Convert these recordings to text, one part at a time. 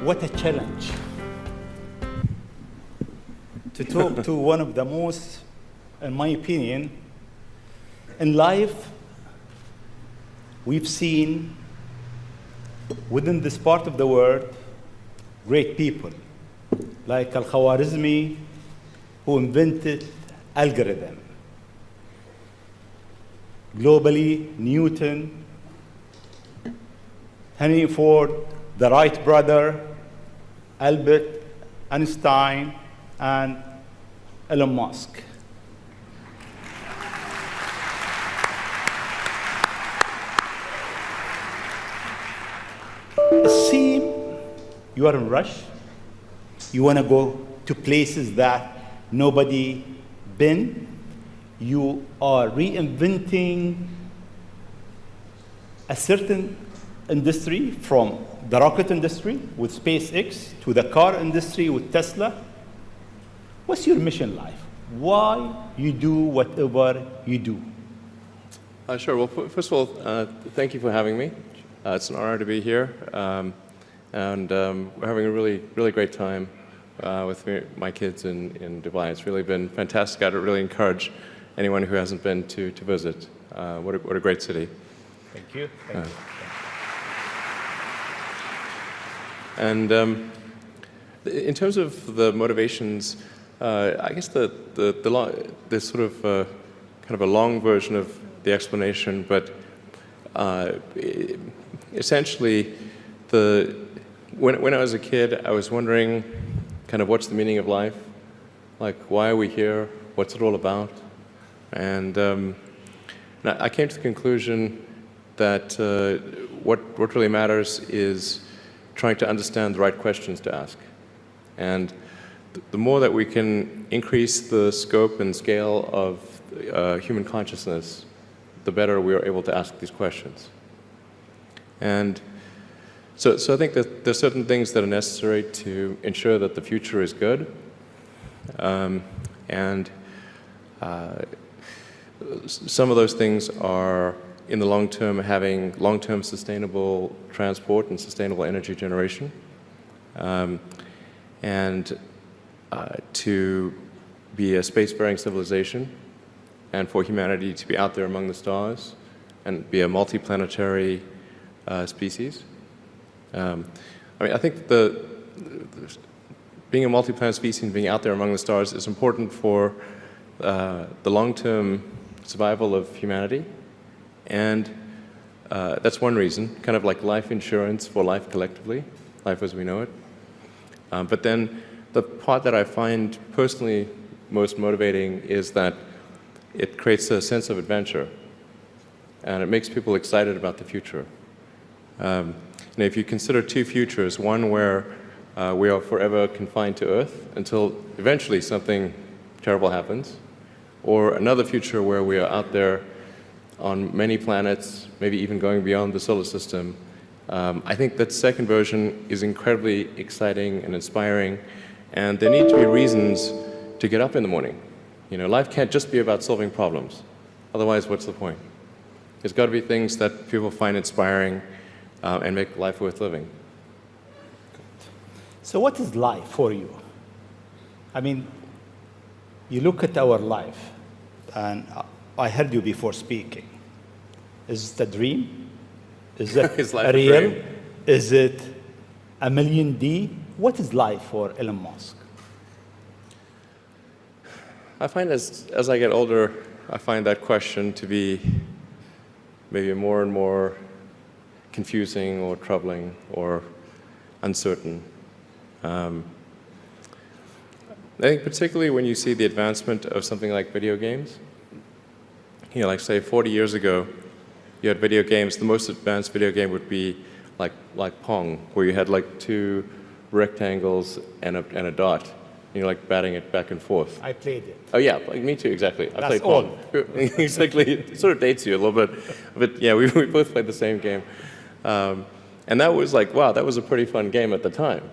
What a challenge to talk to one of the most, in my opinion, in life, we've seen within this part of the world great people like Al-Khwarizmi, who invented algorithm. Globally, Newton, Henry Ford, the Wright brother, Albert Einstein, and Elon Musk. It seems you are in rush. You want to go to places that nobody been. You are reinventing a certain industry, from the rocket industry with SpaceX to the car industry with Tesla. What's your mission in life? Why you do whatever you do? Sure. Well, first of all, thank you for having me. It's an honor to be here, and we're having a really great time with my kids in Dubai. It's really been fantastic. I'd really encourage anyone who hasn't been to visit. What a great city. Thank you. Thank you. And in terms of the motivations, I guess the sort of kind of a long version of the explanation, but essentially, when I was a kid, I was wondering kind of what's the meaning of life, like why are we here, what's it all about, and I came to the conclusion that what really matters is trying to understand the right questions to ask. And the more that we can increase the scope and scale of human consciousness, the better we are able to ask these questions. And so I think that there's certain things that are necessary to ensure that the future is good. And some of those things are, in the long term, having long-term sustainable transport and sustainable energy generation, and to be a spacefaring civilization, and for humanity to be out there among the stars and be a multi-planetary species. I mean, I think being a multi-planet species and being out there among the stars is important for the long-term survival of humanity. And that's one reason, kind of like life insurance for life collectively, life as we know it. But then the part that I find personally most motivating is that it creates a sense of adventure, and it makes people excited about the future. And if you consider two futures, one where we are forever confined to Earth until eventually something terrible happens, or another future where we are out there on many planets, maybe even going beyond the solar system, I think that second version is incredibly exciting and inspiring, and there need to be reasons to get up in the morning. You know, life can't just be about solving problems. Otherwise, what's the point? There's got to be things that people find inspiring and make life worth living. So what is life for you? I mean, you look at our life, and I heard you before speaking. Is it a dream? Is it Is life a real? dream? Is it a million D? What is life for Elon Musk? I find as I get older, I find that question to be maybe more and more confusing or troubling or uncertain. I think particularly when you see the advancement of something like video games, you know, like say 40 years ago, you had video games. The most advanced video game would be like Pong, where you had like two rectangles and a dot. You're like batting it back and forth. I played it. Oh yeah, like me too, exactly. I That's played Pong. Exactly. It sort of dates you a little bit, but yeah, we both played the same game, and that was like, wow, that was a pretty fun game at the time.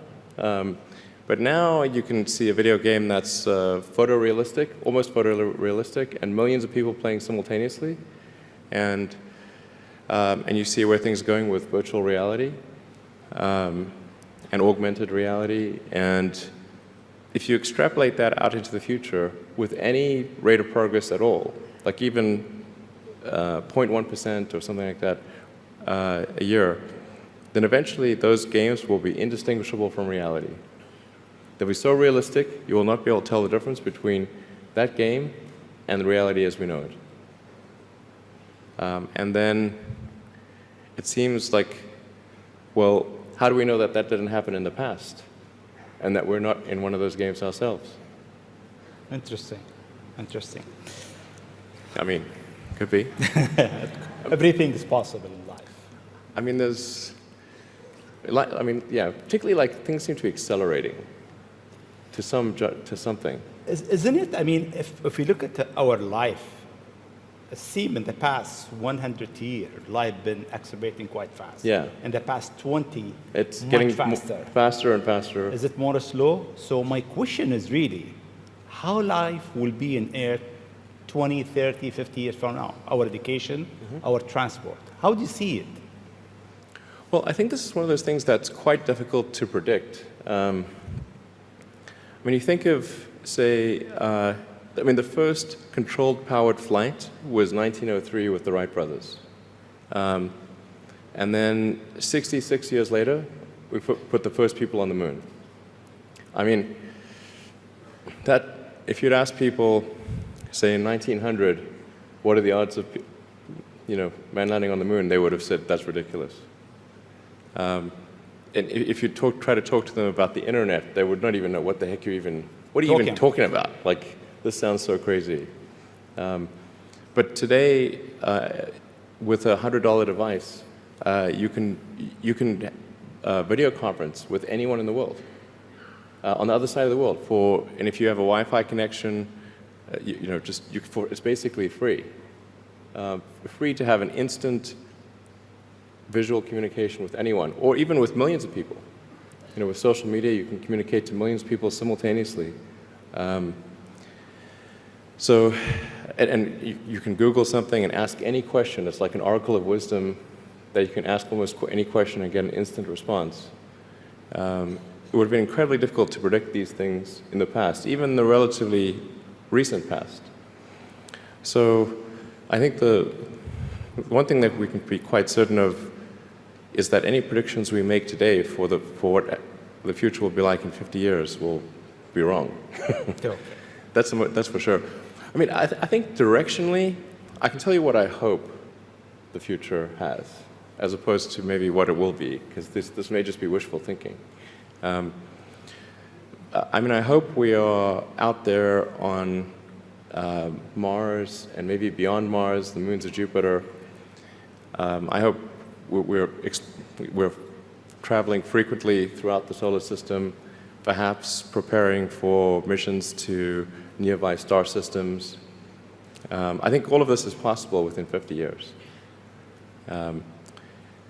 But now you can see a video game that's photorealistic, almost photorealistic, and millions of people playing simultaneously, and you see where things are going with virtual reality. and augmented reality. And if you extrapolate that out into the future with any rate of progress at all, like even 0.1% or something like that a year, then eventually those games will be indistinguishable from reality. They'll be so realistic, you will not be able to tell the difference between that game and the reality as we know it. And then it seems like, well, how do we know that that didn't happen in the past and that we're not in one of those games ourselves? Interesting. Interesting. I mean, could be. Everything is possible in life. I mean, yeah, particularly like things seem to be accelerating to something. Isn't it? I mean, if we look at our life, it seems in the past 100 years, life been accelerating quite fast. Yeah. In the past 20, It's much getting faster. Faster and faster. Is it more slow? So my question is really, how life will be in Earth 20, 30, 50 years from now? Our education, our transport. How do you see it? Well, I think this is one of those things that's quite difficult to predict. When you think of, say, the first controlled powered flight was 1903 with the Wright brothers. And then 66 years later, we put the first people on the moon. I mean, if you'd ask people, say in 1900, what are the odds of man landing on the moon, they would have said that's ridiculous. And if you try to talk to them about the internet, they would not even know what the heck what are you even talking about? Like, this sounds so crazy. But today, with a $100 device, you can video conference with anyone in the world, on the other side of the world. And if you have a Wi-Fi connection, it's basically free. Free to have an instant visual communication with anyone, or even with millions of people. With social media, you can communicate to millions of people simultaneously. You can Google something and ask any question. It's like an oracle of wisdom that you can ask almost any question and get an instant response. It would have been incredibly difficult to predict these things in the past, even the relatively recent past. So I think the one thing that we can be quite certain of is that any predictions we make today for what the future will be like in 50 years will be wrong. That's for sure. I mean, I think directionally, I can tell you what I hope the future has, as opposed to maybe what it will be, because this may just be wishful thinking. I hope we are out there on Mars and maybe beyond Mars, the moons of Jupiter. I hope we're traveling frequently throughout the solar system, perhaps preparing for missions to nearby star systems. I think all of this is possible within 50 years. And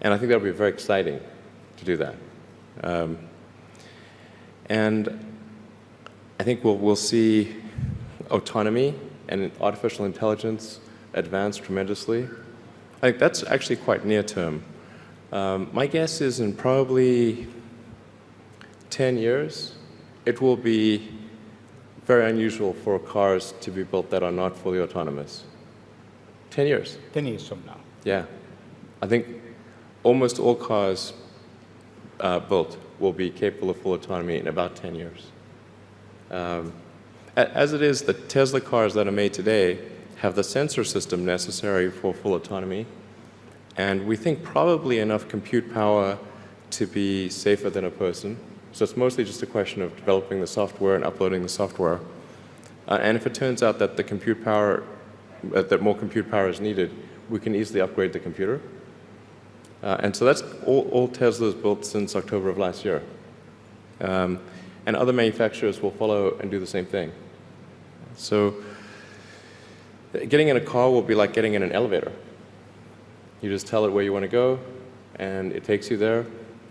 I think that would be very exciting to do that. And I think we'll see autonomy and artificial intelligence advance tremendously. I think that's actually quite near term. My guess is in probably 10 years, it will be very unusual for cars to be built that are not fully autonomous. 10 years. 10 years from now. Yeah. I think almost all cars built will be capable of full autonomy in about 10 years. As it is, the Tesla cars that are made today have the sensor system necessary for full autonomy, and we think probably enough compute power to be safer than a person. So it's mostly just a question of developing the software and uploading the software. And if it turns out that that more compute power is needed, we can easily upgrade the computer. And so that's all Tesla's built since October of last year. And other manufacturers will follow and do the same thing. So getting in a car will be like getting in an elevator. You just tell it where you want to go, and it takes you there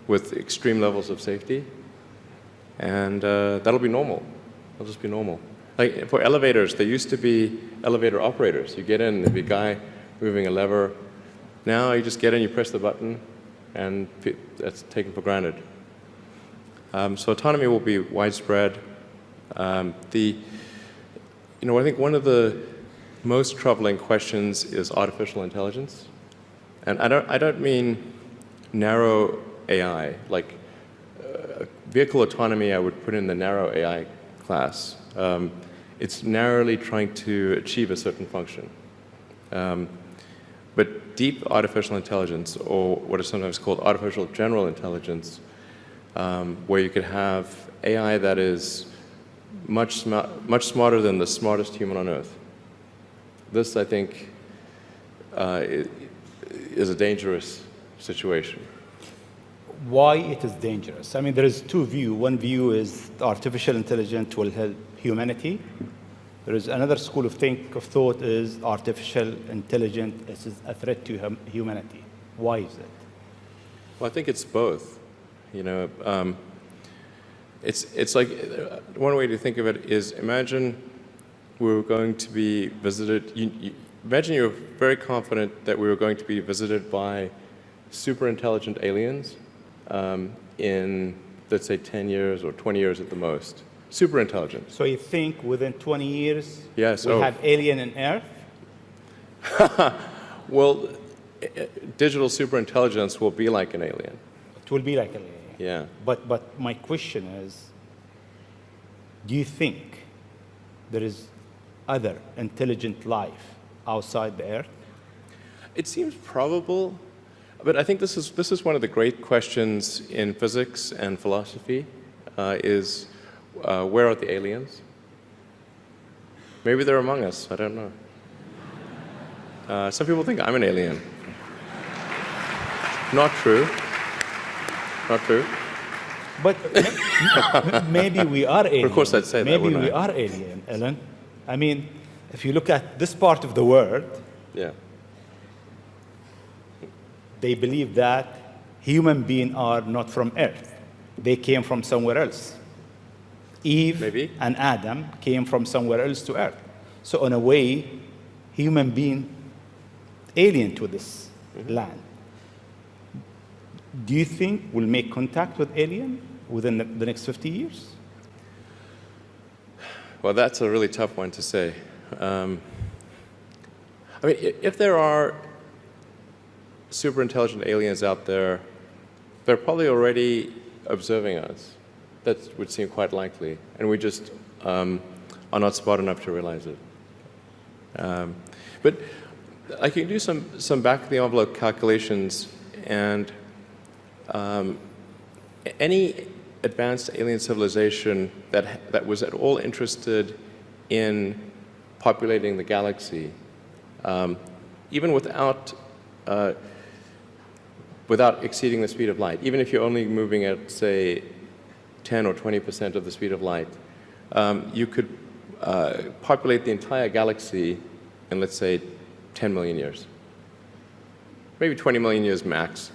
with extreme levels of safety. And that'll be normal. It'll just be normal. Like for elevators, there used to be elevator operators. You get in, there'd be a guy moving a lever. Now you just get in, you press the button, and that's taken for granted. So autonomy will be widespread. I think one of the most troubling questions is artificial intelligence. And I don't mean narrow AI. Like vehicle autonomy, I would put in the narrow AI class. It's narrowly trying to achieve a certain function. But deep artificial intelligence, or what is sometimes called artificial general intelligence, where you could have AI that is much smarter than the smartest human on Earth. This, I think, is a dangerous situation. Why it is dangerous? I mean, there is two views. One view is artificial intelligence will help humanity. There is another school of thought is artificial intelligence is a threat to humanity. Why is it? Well, I think it's both. It's like one way to think of it is imagine we were going to be visited. Imagine you're very confident that we were going to be visited by super intelligent aliens in, let's say, 10 years or 20 years at the most. Super intelligent. So you think within 20 years yes, we'll have alien in Earth? Well, digital superintelligence will be like an alien. It will be like an alien. Yeah. But my question is, do you think there is other intelligent life outside the Earth? It seems probable, but I think this is one of the great questions in physics and philosophy, is where are the aliens? Maybe they're among us, I don't know. Some people think I'm an alien. Not true. Not true. But maybe we are alien. Of course I'd say that, maybe wouldn't we I? are alien, Ellen. I mean, if you look at this part of the world, Yeah. they believe that human beings are not from Earth. They came from somewhere else. Eve Maybe. and Adam came from somewhere else to Earth. So in a way, human being alien to this land. Do you think we'll make contact with alien within the next 50 years? Well, that's a really tough one to say. I mean, if there are super intelligent aliens out there, they're probably already observing us. That would seem quite likely, and we just are not smart enough to realize it. But I can do some back-of-the-envelope calculations, and any advanced alien civilization that was at all interested in populating the galaxy, even without exceeding the speed of light, even if you're only moving at, say, 10 or 20% of the speed of light, you could populate the entire galaxy in, let's say, 10 million years. Maybe 20 million years max.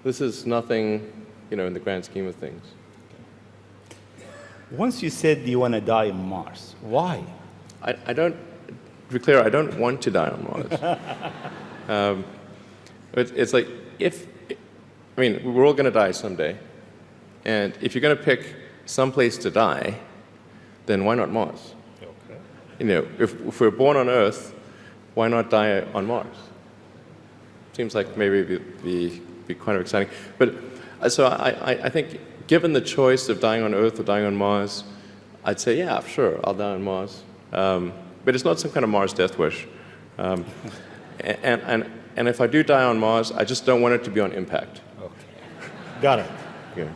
This is nothing, in the grand scheme of things. Once you said you want to die on Mars, why? I don't, to be clear, I don't want to die on Mars. It's like, we're all going to die someday. And if you're going to pick some place to die, then why not Mars? Okay. If we're born on Earth, why not die on Mars? Seems like maybe it'd be kind of exciting. But so I think, given the choice of dying on Earth or dying on Mars, I'd say, yeah, sure, I'll die on Mars. But it's not some kind of Mars death wish. And if I do die on Mars, I just don't want it to be on impact. Okay. Got it. Yeah.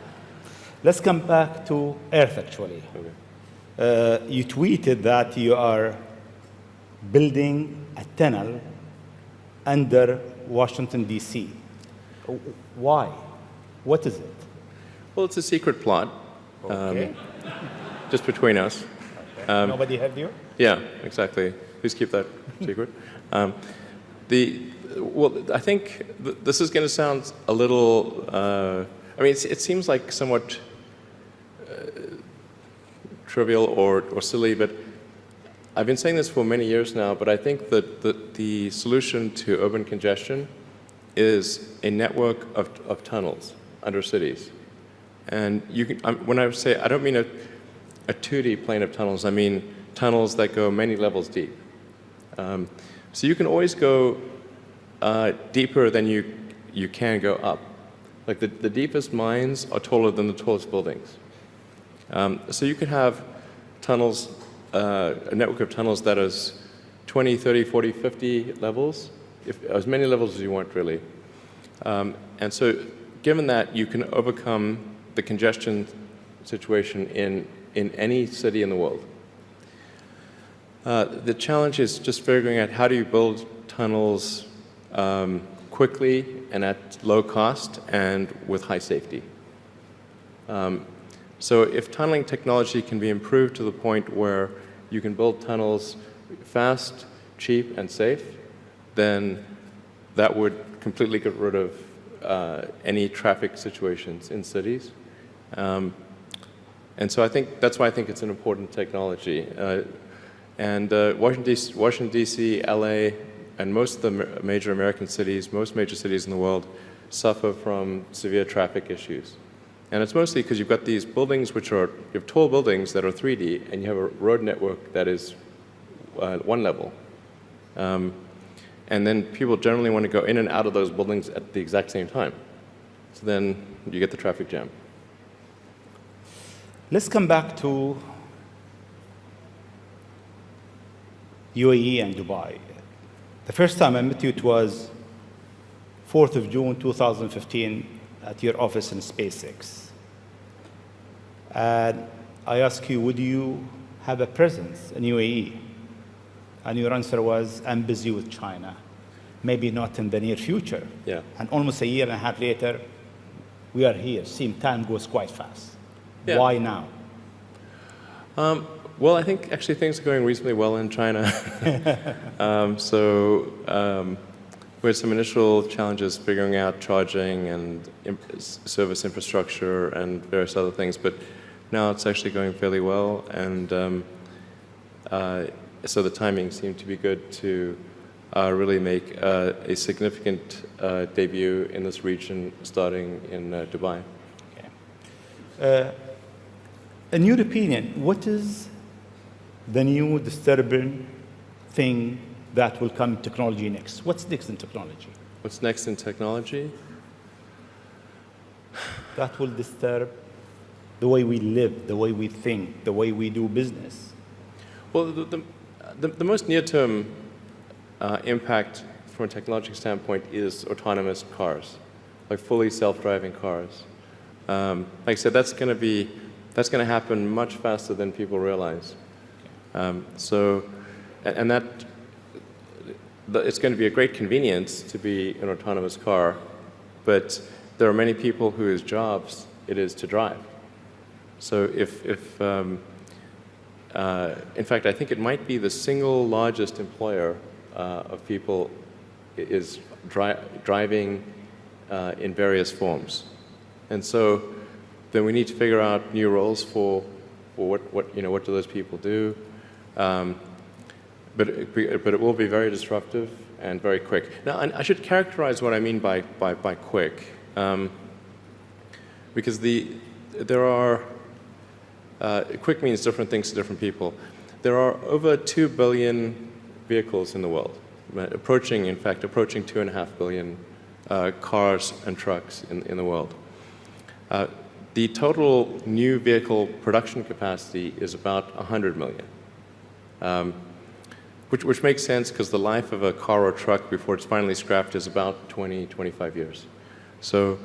Let's come back to Earth, actually. Okay. You tweeted that you are building a tunnel under Washington, D.C. Why? What is it? Well, it's a secret plot. Okay. Just between us. Okay. Nobody heard you? Yeah, exactly. Please keep that secret. I think this is going to sound a little. It seems like somewhat trivial or silly, but I've been saying this for many years now. But I think that the solution to urban congestion is a network of tunnels under cities. And you can, when I say, I don't mean a 2D plane of tunnels, I mean tunnels that go many levels deep. So you can always go deeper than you can go up. Like the deepest mines are taller than the tallest buildings. So you could have tunnels, a network of tunnels that is 20, 30, 40, 50 levels, as many levels as you want, really. And so given that, you can overcome the congestion situation in any city in the world. The challenge is just figuring out how do you build tunnels quickly and at low cost and with high safety. So if tunneling technology can be improved to the point where you can build tunnels fast, cheap, and safe, then that would completely get rid of any traffic situations in cities. And so I think that's why I think it's an important technology. Washington, D.C., LA, and most of the major American cities, most major cities in the world, suffer from severe traffic issues. And it's mostly because you've got these buildings which are, you have tall buildings that are 3D, and you have a road network that is one level. And then people generally want to go in and out of those buildings at the exact same time. So then you get the traffic jam. Let's come back to UAE and Dubai. The first time I met you, it was 4th of June, 2015, at your office in SpaceX. And I asked you, would you have a presence in UAE? And your answer was, I'm busy with China. Maybe not in the near future. Yeah. And almost a year and a half later, we are here. Seems time goes quite fast. Yeah. Why now? Well, I think actually things are going reasonably well in China. We had some initial challenges figuring out charging and service infrastructure and various other things, but now it's actually going fairly well, and so the timing seemed to be good to really make a significant debut in this region, starting in Dubai. Okay. In your opinion, what is the new disturbing thing that will come in technology next? What's next in technology? What's next in technology? That will disturb the way we live, the way we think, the way we do business. Well, the most near-term impact from a technological standpoint is autonomous cars, like fully self-driving cars. Like I said, that's going to happen much faster than people realize. It's going to be a great convenience to be an autonomous car, but there are many people whose jobs it is to drive. So in fact, I think it might be the single largest employer of people is driving in various forms. And so then we need to figure out new roles for what do those people do. But it will be very disruptive and very quick. Now, I should characterize what I mean by quick, because quick means different things to different people. There are over 2 billion vehicles in the world, approaching 2.5 billion cars and trucks in the world. The total new vehicle production capacity is about 100 million. Which makes sense because the life of a car or truck before it's finally scrapped is about 20, 25 years. So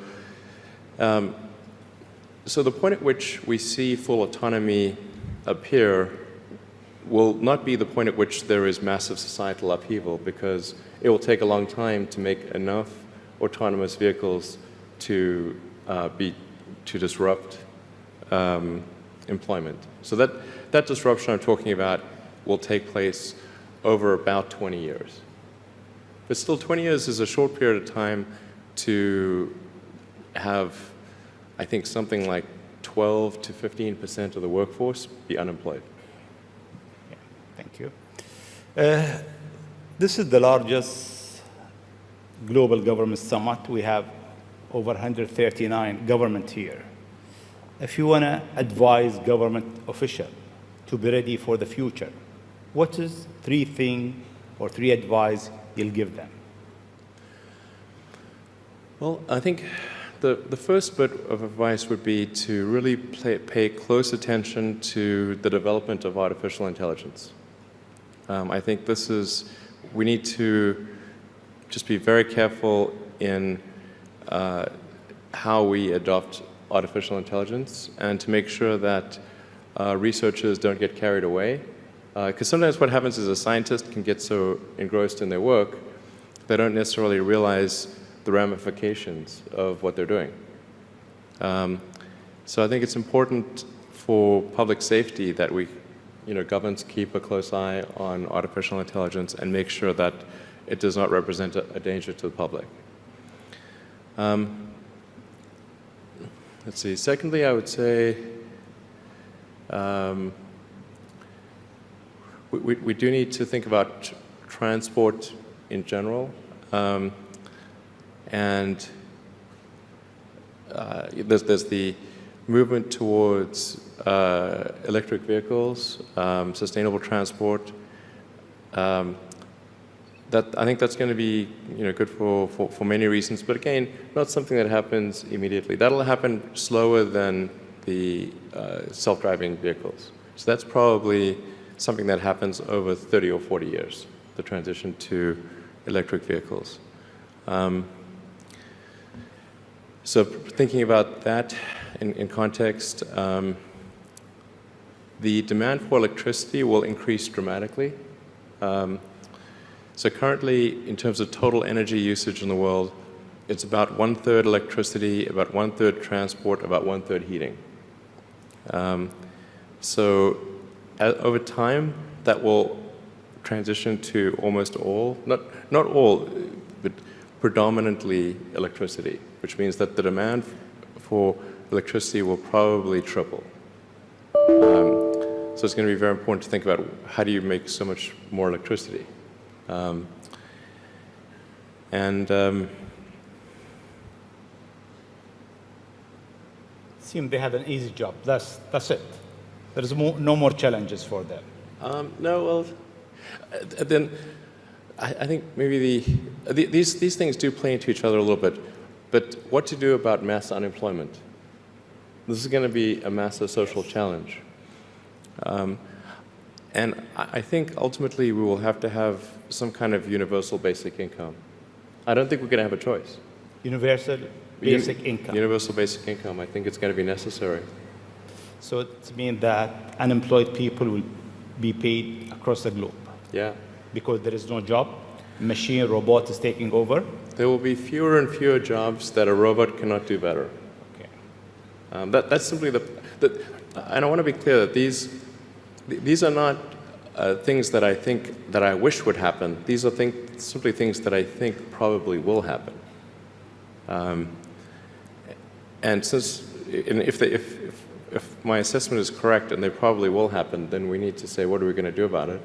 the point at which we see full autonomy appear will not be the point at which there is massive societal upheaval, because it will take a long time to make enough autonomous vehicles to disrupt employment. So that disruption I'm talking about will take place over about 20 years. But still, 20 years is a short period of time to have, I think, something like 12 to 15% of the workforce be unemployed. Yeah, thank you. This is the largest global government summit. We have over 139 government here. if you want to advise government official to be ready for the future, what is three things or three advice you'll give them? Well, I think the first bit of advice would be to really pay close attention to the development of artificial intelligence. I think we need to just be very careful in how we adopt artificial intelligence and to make sure that researchers don't get carried away. Because sometimes what happens is a scientist can get so engrossed in their work, they don't necessarily realize the ramifications of what they're doing. So I think it's important for public safety that governments keep a close eye on artificial intelligence and make sure that it does not represent a danger to the public. Let's see. Secondly, I would say we do need to think about transport in general. And there's the movement towards electric vehicles, sustainable transport. I think that's going to be good for many reasons, but again, not something that happens immediately. That'll happen slower than the self-driving vehicles. So that's probably something that happens over 30 or 40 years, the transition to electric vehicles. So thinking about that in context, the demand for electricity will increase dramatically. So currently, in terms of total energy usage in the world, it's about 1/3 electricity, about 1/3 transport, about 1/3 heating. So over time, that will transition to almost all, not all, but predominantly electricity, which means that the demand for electricity will probably triple. So it's going to be very important to think about how do you make so much more electricity. Seem they have an easy job. That's it. There is no more challenges for them. No, well, then I think maybe these things do play into each other a little bit. But what to do about mass unemployment? This is going to be a massive social challenge. And I think ultimately we will have to have some kind of universal basic income. I don't think we're going to have a choice. Universal basic income. Universal basic income. I think it's going to be necessary. So it means that unemployed people will be paid across the globe. Yeah. Because there is no job, robot is taking over. There will be fewer and fewer jobs that a robot cannot do better. Okay. That's simply and I want to be clear that these are not things that I think that I wish would happen. These are simply things that I think probably will happen. And if my assessment is correct and they probably will happen, then we need to say, what are we going to do about it?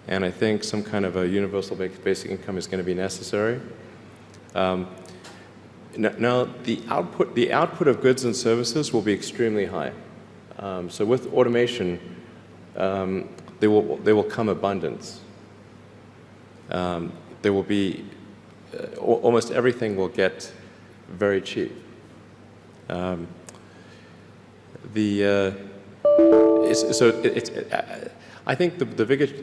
And I think some kind of a universal basic income is going to be necessary. Now, the output of goods and services will be extremely high. So with automation, there will come abundance. There will be almost everything will get very cheap. I think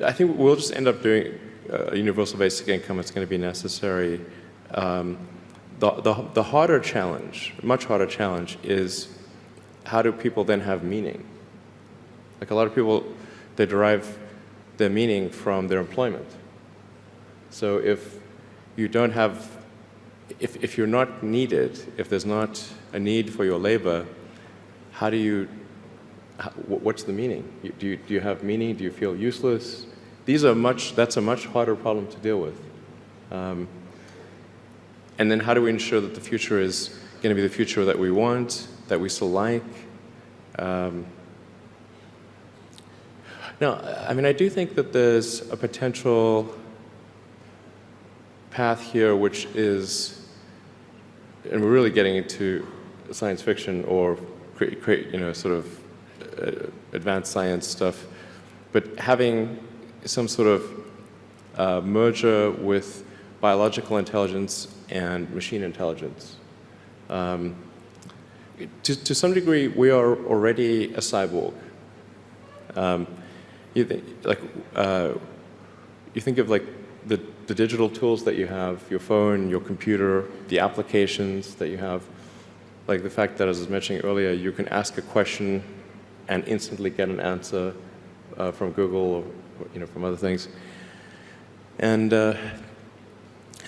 I think we'll just end up doing a universal basic income. It's going to be necessary. The harder challenge, much harder challenge, is how do people then have meaning? Like a lot of people, they derive their meaning from their employment. So if you don't have, if you're not needed, if there's not a need for your labor, how do you, what's the meaning? Do you have meaning? Do you feel useless? That's a much harder problem to deal with. And then how do we ensure that the future is going to be the future that we want, that we still like? Now, I mean, I do think that there's a potential path here which is, and we're really getting into science fiction or create sort of advanced science stuff, but having some sort of merger with biological intelligence and machine intelligence. To some degree, we are already a cyborg. You think of like the digital tools that you have, your phone, your computer, the applications that you have, like the fact that, as I was mentioning earlier, you can ask a question and instantly get an answer from Google or from other things. And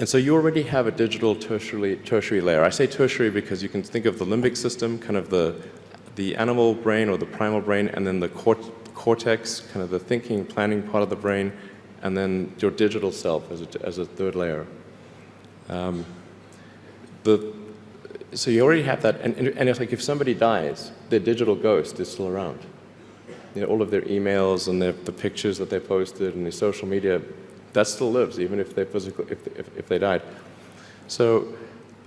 so you already have a digital tertiary layer. I say tertiary because you can think of the limbic system, kind of the animal brain or the primal brain, and then the cortex, kind of the thinking, planning part of the brain, and then your digital self as a third layer. So you already have that, and it's like if somebody dies, their digital ghost is still around. All of their emails and the pictures that they posted and the social media, that still lives, even if they died. So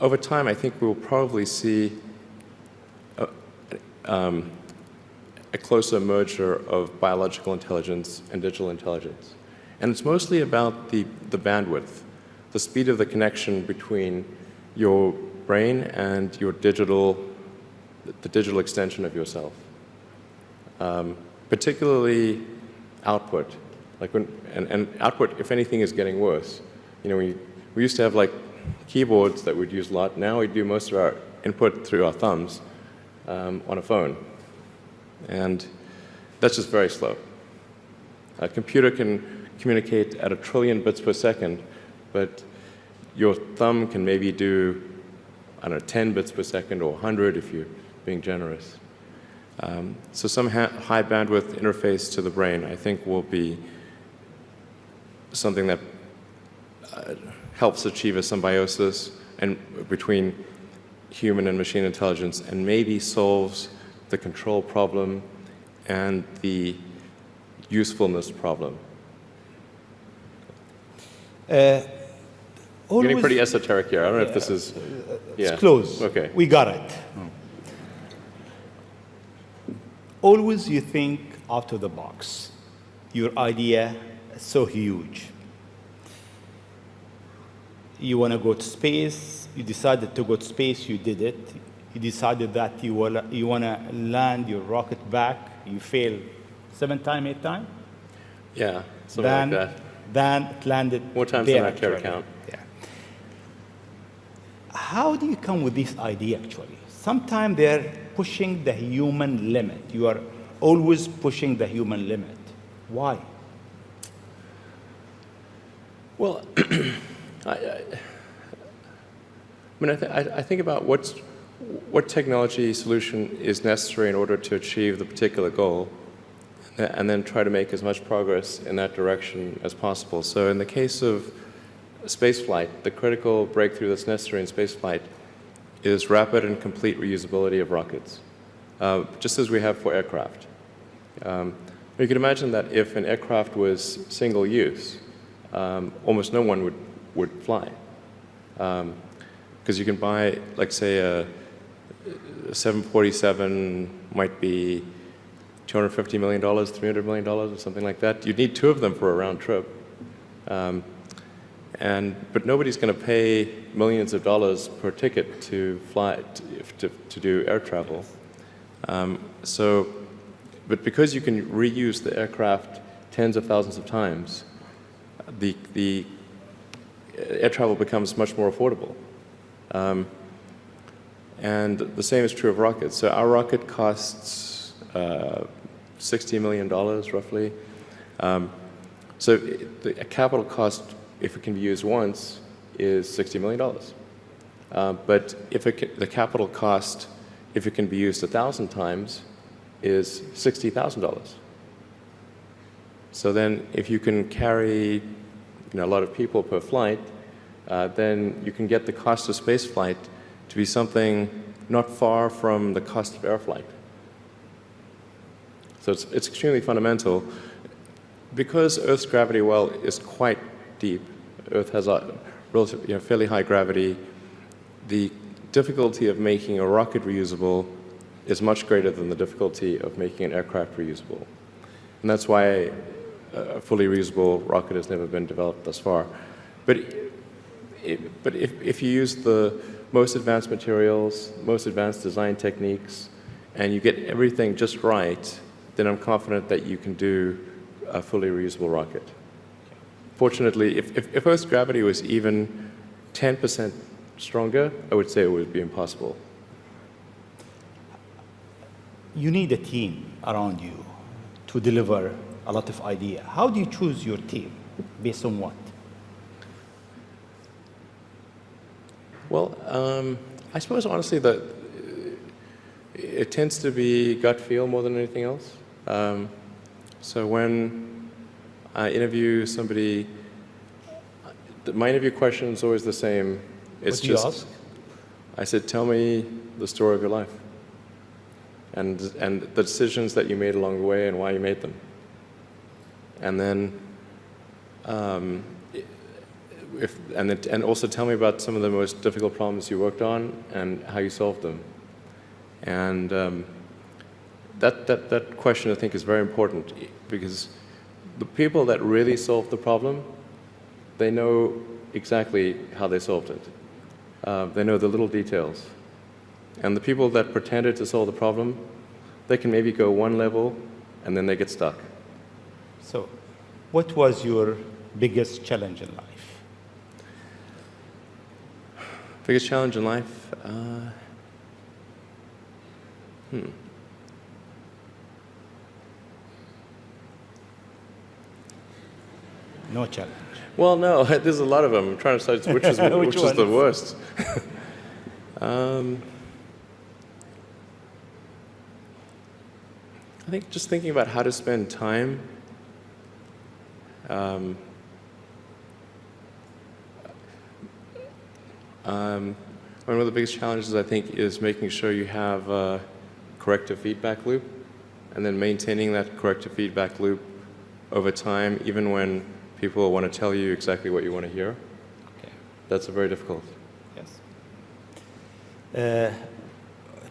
over time, I think we'll probably see a closer merger of biological intelligence and digital intelligence. And it's mostly about the bandwidth, the speed of the connection between your brain and the digital extension of yourself. Particularly output. And output, if anything, is getting worse. We used to have like keyboards that we'd use a lot. Now we do most of our input through our thumbs on a phone. And that's just very slow. A computer can communicate at 1 trillion bits per second, but your thumb can maybe do, 10 bits per second or 100 if you're being generous. So some high bandwidth interface to the brain, I think, will be something that helps achieve a symbiosis between human and machine intelligence, and maybe solves the control problem and the usefulness problem. Getting pretty esoteric here. I don't know if this is... It's close. Okay. We got it. Always you think out of the box. Your idea is so huge. You want to go to space. You decided to go to space. You did it. You decided that you want to land your rocket back. You failed 7 times, 8 times. Yeah, something like that. Then it landed. More times than I care to count. Yeah. How do you come with this idea, actually? Sometimes they're pushing the human limit. You are always pushing the human limit. Why? Well, I think about what technology solution is necessary in order to achieve the particular goal, and then try to make as much progress in that direction as possible. So in the case of spaceflight, the critical breakthrough that's necessary in spaceflight is rapid and complete reusability of rockets, just as we have for aircraft. You can imagine that if an aircraft was single use, almost no one would fly. Because you can buy, like, say, a 747 might be $250 million, $300 million, or something like that. You'd need 2 of them for a round trip. But nobody's going to pay millions of dollars per ticket to fly, to do air travel. But because you can reuse the aircraft tens of thousands of times, the air travel becomes much more affordable. And the same is true of rockets. So our rocket costs $60 million, roughly. So the capital cost, if it can be used once, is $60 million. But the capital cost, if it can be used 1,000 times, is $60,000. So then if you can carry a lot of people per flight, then you can get the cost of space flight to be something not far from the cost of air flight. So it's extremely fundamental. Because Earth's gravity well is quite deep, Earth has a relatively, fairly high gravity, the difficulty of making a rocket reusable is much greater than the difficulty of making an aircraft reusable. And that's why a fully reusable rocket has never been developed thus far. But if you use the most advanced materials, most advanced design techniques, and you get everything just right, then I'm confident that you can do a fully reusable rocket. Fortunately, if Earth's gravity was even 10% stronger, I would say it would be impossible. You need a team around you to deliver a lot of ideas. How do you choose your team? Based on what? Well, I suppose honestly that it tends to be gut feel more than anything else. So when I interview somebody, my interview question is always the same. It's What do you ask? I said, tell me the story of your life and the decisions that you made along the way and why you made them. And then, and also tell me about some of the most difficult problems you worked on and how you solved them. And that question, I think, is very important because the people that really solved the problem, they know exactly how they solved it. They know the little details. And the people that pretended to solve the problem, they can maybe go one level and then they get stuck. So, what was your biggest challenge in life? Biggest challenge in life? No challenge. Well, no, there's a lot of them. I'm trying to decide which is, which is the worst. I think just thinking about how to spend time. One of the biggest challenges, I think, is making sure you have a corrective feedback loop and then maintaining that corrective feedback loop over time, even when people want to tell you exactly what you want to hear. Okay. That's very difficult. Yes.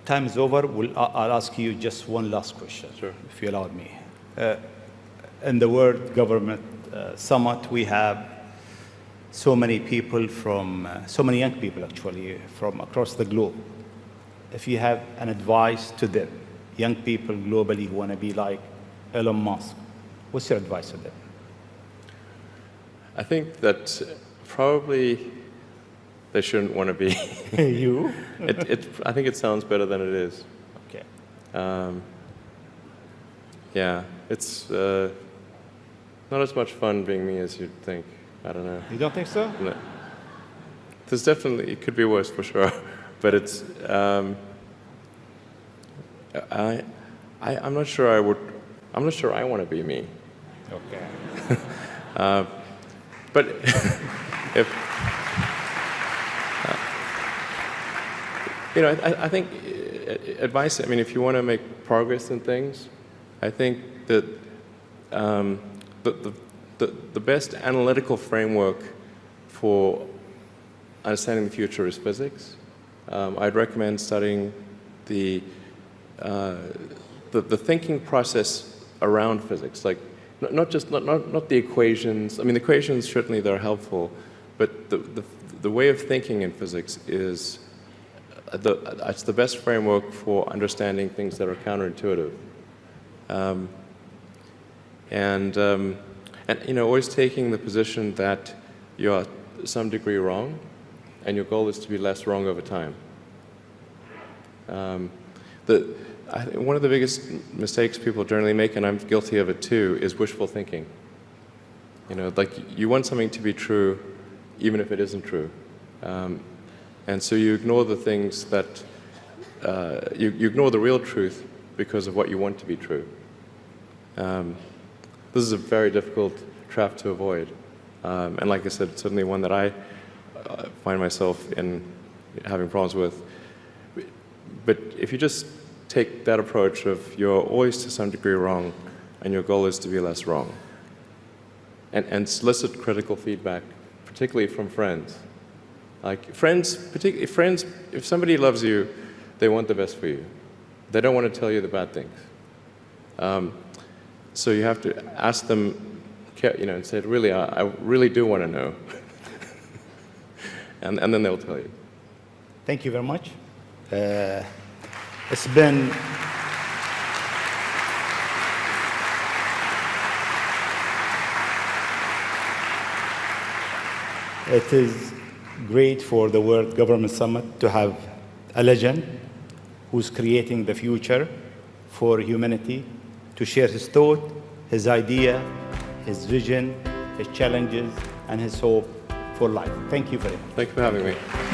Time is over. I'll ask you just one last question, Sure. if you allow me. In the World Government Summit, we have so many people from, so many young people actually, from across the globe. If you have an advice to them, young people globally who want to be like Elon Musk, what's your advice to them? I think that probably they shouldn't want to be. You? I think it sounds better than it is. Okay. Yeah, it's not as much fun being me as you'd think. I don't know. You don't think so? No. There's definitely, it could be worse for sure, but it's, I'm not sure I'm not sure I want to be me. Okay. But if, you know, I think advice, I mean, if you want to make progress in things, I think that the best analytical framework for understanding the future is physics. I'd recommend studying the thinking process around physics, like not the equations. I mean, the equations certainly they're helpful, but the way of thinking in physics is it's the best framework for understanding things that are counterintuitive. And you know, always taking the position that you're to some degree wrong, and your goal is to be less wrong over time. I think one of the biggest mistakes people generally make, and I'm guilty of it too, is wishful thinking. You know, like you want something to be true, even if it isn't true, and so you ignore the things that you ignore the real truth because of what you want to be true. This is a very difficult trap to avoid, and like I said, certainly one that I find myself in having problems with. But if you just take that approach of you're always to some degree wrong, and your goal is to be less wrong, and solicit critical feedback, particularly from friends. Like friends, particularly friends, if somebody loves you, they want the best for you. They don't want to tell you the bad things. So you have to ask them, and say, really, I really do want to know. and then they'll tell you. Thank you very much. It's been It is great for the World Government Summit to have a legend who's creating the future for humanity to share his thought, his idea, his vision, his challenges, and his hope for life. Thank you very much. Thank you for having me.